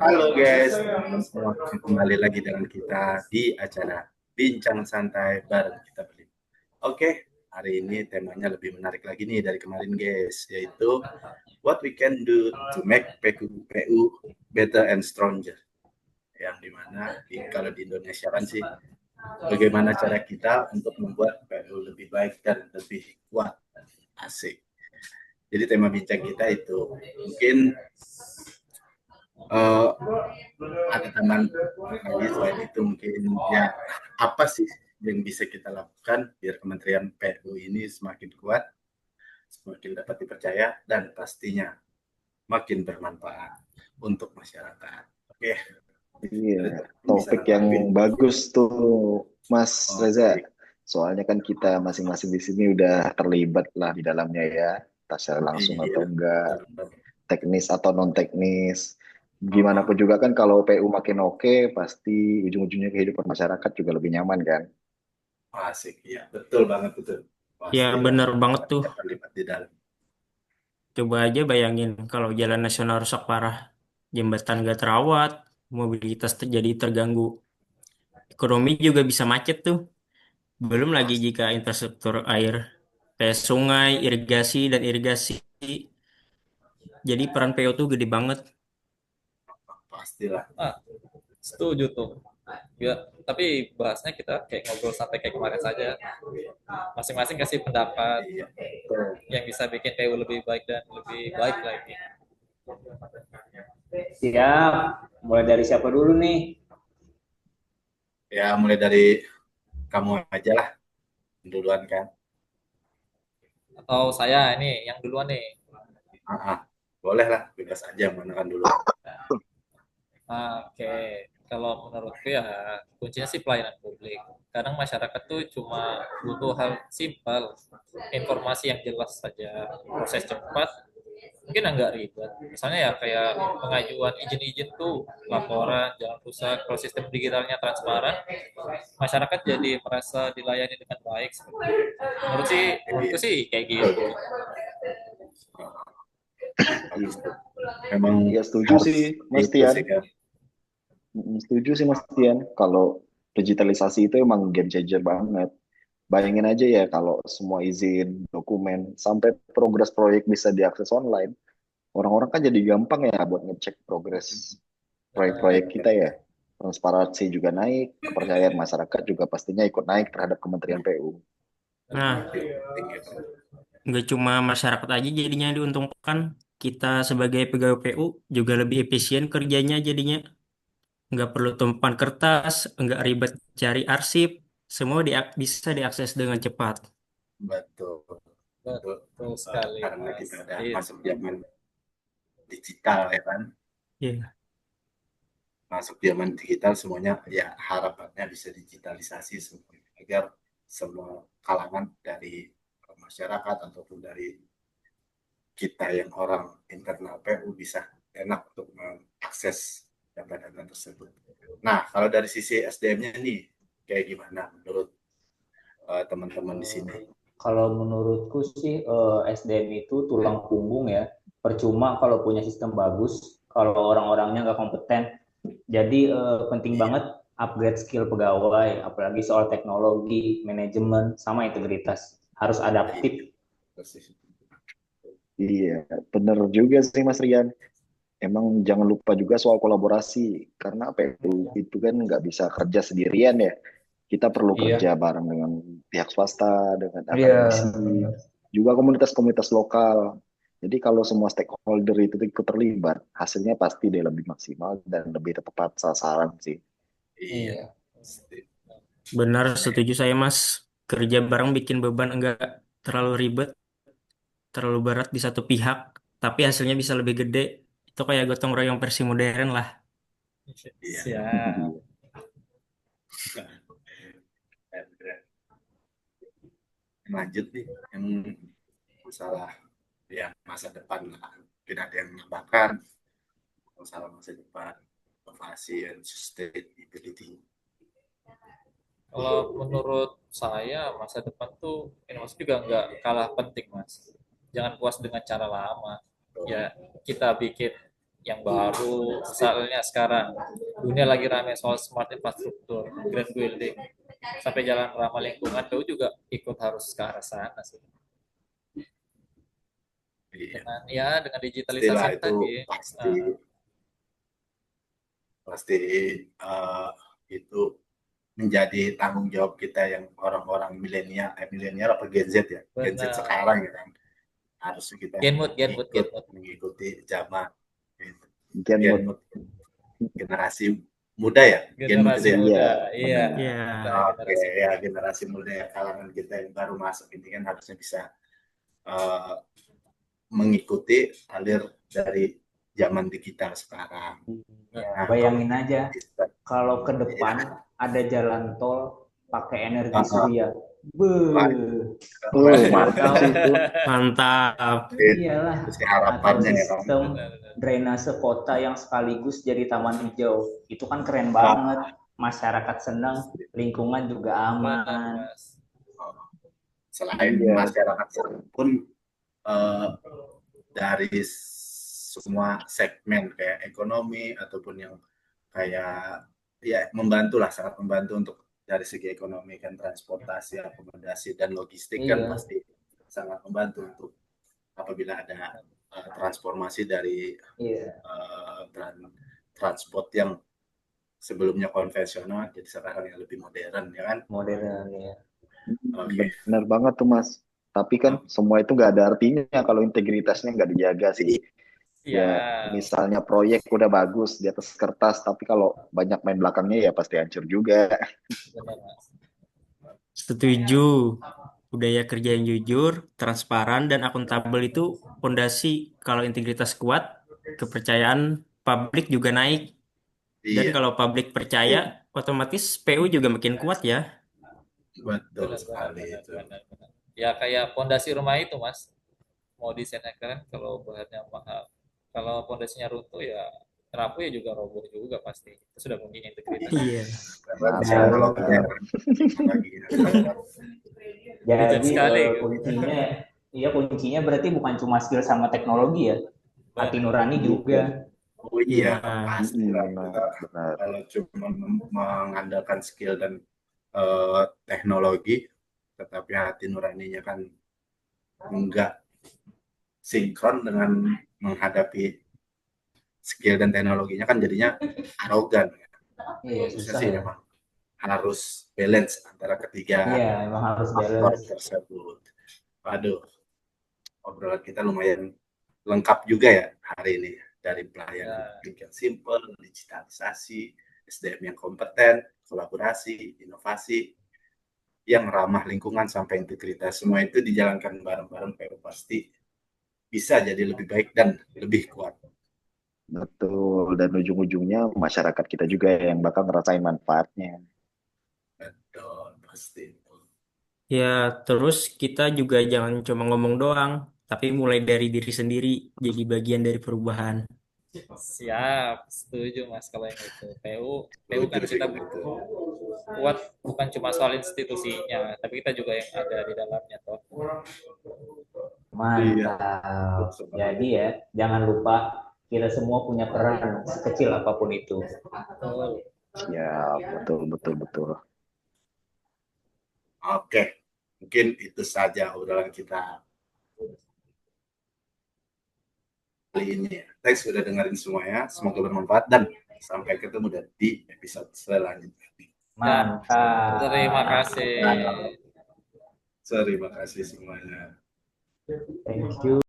Halo guys, semua kembali lagi dengan kita di acara Bincang Santai bareng kita beli. Oke, hari ini temanya lebih menarik lagi nih dari kemarin guys, yaitu what we can do to make PU better and stronger. Yang dimana kalau di Indonesia kan sih, bagaimana cara kita untuk membuat PU lebih baik dan lebih kuat. Asik. Jadi tema bincang kita itu mungkin uh, ada teman lagi selain itu mungkin ya apa sih yang bisa kita lakukan biar Kementerian PU ini semakin kuat, semakin dapat dipercaya dan pastinya makin bermanfaat untuk masyarakat. Oke, Iya, bisa topik yang nanggapin. bagus tuh, Mas Reza. Oke, Soalnya kan kita masing-masing di sini udah terlibat lah di dalamnya ya, tak secara langsung atau iya, enggak, betul. teknis atau non teknis. Gimana Uh, pun juga kan kalau PU makin oke, pasti ujung-ujungnya kehidupan masyarakat juga lebih nyaman kan. asik, ya betul banget betul. Ya Pastilah bener banget tuh. masyarakat terlibat di dalam. Coba aja bayangin kalau jalan nasional rusak parah, jembatan gak terawat, mobilitas jadi terganggu. Ekonomi juga bisa macet tuh. Belum lagi jika infrastruktur air kayak sungai, irigasi dan irigasi. Jadi peran PO tuh gede banget. Pastilah. Ah, setuju tuh. Ya, tapi bahasnya kita kayak ngobrol sampai kayak kemarin saja. Masing-masing kasih pendapat Iya. yang bisa bikin PU lebih baik dan lebih baik lagi. Siap. Mulai dari siapa dulu nih? Ya mulai dari kamu aja lah duluan kan. Atau saya ini yang duluan nih. Boleh lah, bebas aja mana kan dulu. Oke, kalau menurutku ya kuncinya sih pelayanan publik. Kadang masyarakat tuh cuma butuh hal simpel, informasi yang jelas saja, proses cepat, mungkin agak ribet. Misalnya ya kayak pengajuan izin-izin tuh, laporan, jangan rusak, kalau sistem digitalnya transparan, masyarakat jadi merasa dilayani dengan baik. Menurutku Iya, sih kayak gitu. bagus tuh. Memang Ya setuju harus sih, Mas itu Tian. sih kan. Setuju sih Mas Tian. Kalau digitalisasi itu emang game changer banget. Bayangin aja ya kalau semua izin, dokumen, sampai progres proyek bisa diakses online. Orang-orang kan jadi gampang ya buat ngecek progres Nah, proyek-proyek kita ya. Transparansi juga naik, kepercayaan masyarakat juga pastinya ikut naik terhadap Kementerian PU. Nah, Tinggi banget. nggak cuma masyarakat aja jadinya diuntungkan. Kita sebagai pegawai PU juga lebih efisien kerjanya jadinya. Nggak perlu tumpukan kertas, nggak ribet cari arsip. Semua bisa diakses dengan cepat. Betul, betul. betul sekali, Karena Mas. kita udah Itu. masuk zaman digital ya kan. Iya. Masuk zaman digital semuanya ya harapannya bisa digitalisasi semuanya agar semua kalangan dari masyarakat ataupun dari kita yang orang internal PU bisa enak untuk mengakses data-data tersebut. Nah, kalau dari sisi SDM-nya nih, kayak gimana menurut teman-teman di sini? Kalau menurutku sih SDM itu tulang punggung ya. Percuma kalau punya sistem bagus, kalau orang-orangnya nggak kompeten. Jadi penting Iya, banget upgrade skill pegawai, apalagi soal teknologi, manajemen, sama integritas. Harus iya, adaptif. persis. Iya, bener juga sih Mas Rian. Emang jangan lupa juga soal kolaborasi, karena PU itu kan nggak bisa kerja sendirian ya. Kita perlu kerja Iya. bareng dengan pihak swasta, dengan Iya. akademisi, juga komunitas-komunitas lokal. Jadi kalau semua stakeholder itu ikut terlibat, hasilnya pasti dia lebih maksimal dan lebih tepat sasaran sih. Iya, Iya. Benar, setuju saya Mas. Kerja bareng bikin beban enggak terlalu ribet, terlalu berat di satu pihak, tapi hasilnya bisa lebih gede. Itu kayak gotong royong versi modern lah. iya. Siap. Lanjut nih yang masalah ya masa depan lah. Tidak ada yang menambahkan masalah masa depan, inovasi and sustainability. Kalau menurut saya masa depan tuh inovasi juga nggak kalah penting, Mas. Jangan puas dengan cara lama. Ya, kita bikin yang baru. Misalnya sekarang dunia lagi ramai soal smart infrastruktur, green building, sampai jalan ramah lingkungan, PU juga ikut harus ke arah sana sih. Iya. Dengan digitalisasi Pastilah yang itu tadi. pasti itu menjadi tanggung jawab kita yang orang-orang milenial apa Gen Z ya, Gen Z Benar. sekarang ya kan, harus kita Genmut. mengikuti zaman gitu. Genmut. Generasi muda ya, Genmut Generasi itu ya. muda, Iya, iya. Iya. Oke, ya generasi muda ya, kalangan kita yang baru masuk ini kan harusnya bisa mengikuti alir dari zaman digital sekarang. Ya, bayangin aja kalau ke Iya. depan ada jalan tol pakai energi Ah, surya. mantap sih itu. Mantap. Iyalah. Itu sih Atau harapannya ya kan. sistem drainase kota yang sekaligus jadi taman hijau. Itu kan keren banget. Masyarakat senang, lingkungan juga aman. Benar, Mas. Selain Iya. masyarakat pun dari semua segmen kayak ekonomi ataupun yang kayak ya membantu lah, sangat membantu untuk dari segi ekonomi kan, transportasi, akomodasi dan logistik kan Iya. pasti sangat membantu untuk apabila ada transformasi dari Iya. transport yang sebelumnya konvensional jadi sekarang yang lebih modern ya kan. Modern ya. Oke. Benar banget tuh Mas. Tapi kan semua itu nggak ada artinya kalau integritasnya nggak dijaga sih. Ya, misalnya proyek udah bagus di atas kertas, tapi kalau banyak main belakangnya ya pasti hancur juga. Benar, Mas. Setuju. Budaya kerja yang jujur, transparan, dan akuntabel itu fondasi. Kalau integritas kuat, kepercayaan publik juga naik. Dan Iya, kalau publik percaya, otomatis PU juga makin kuat ya. betul sekali Benar, itu. benar. Ya kayak pondasi rumah itu, Mas. Mau desainnya keren, kalau bahannya mahal. Kalau pondasinya runtuh ya rapuh ya juga roboh juga pasti. Itu sudah mungkin integritas. Iya. Bisa analoginya lagi. Jadi sekali. kuncinya berarti bukan cuma skill sama teknologi ya, hati nurani juga. Oh iya, Iya. pasti lah. Benar. Kalau cuma mengandalkan skill dan teknologi, tetapi hati nuraninya kan enggak sinkron dengan menghadapi skill dan teknologinya, kan jadinya arogan. Iya, Bisa susah sih ya. memang harus balance antara ketiga Iya, emang harus faktor balance. tersebut. Waduh, obrolan kita lumayan lengkap juga ya hari ini, dari pelayanan publik yang simple, digitalisasi, SDM yang kompeten, kolaborasi, inovasi yang ramah lingkungan sampai integritas. Semua itu dijalankan bareng-bareng, PU pasti bisa jadi lebih baik dan lebih kuat. Betul, dan ujung-ujungnya masyarakat kita juga yang bakal ngerasain manfaatnya. Betul, pasti. Ya, terus kita juga jangan cuma ngomong doang, tapi mulai dari diri sendiri, jadi bagian dari perubahan. Siap, setuju Mas kalau yang itu. PU kan kita kuat bukan cuma soal institusinya, tapi kita juga yang ada di dalamnya toh. Mantap. Jadi ya, jangan lupa kita semua punya peran sekecil apapun itu. Ya, betul. Oke, mungkin itu saja obrolan kita kali ini. Thanks sudah dengerin semuanya, semoga bermanfaat dan sampai ketemu di episode selanjutnya. Mantap. Terima kasih. Terima kasih semuanya. Thank you.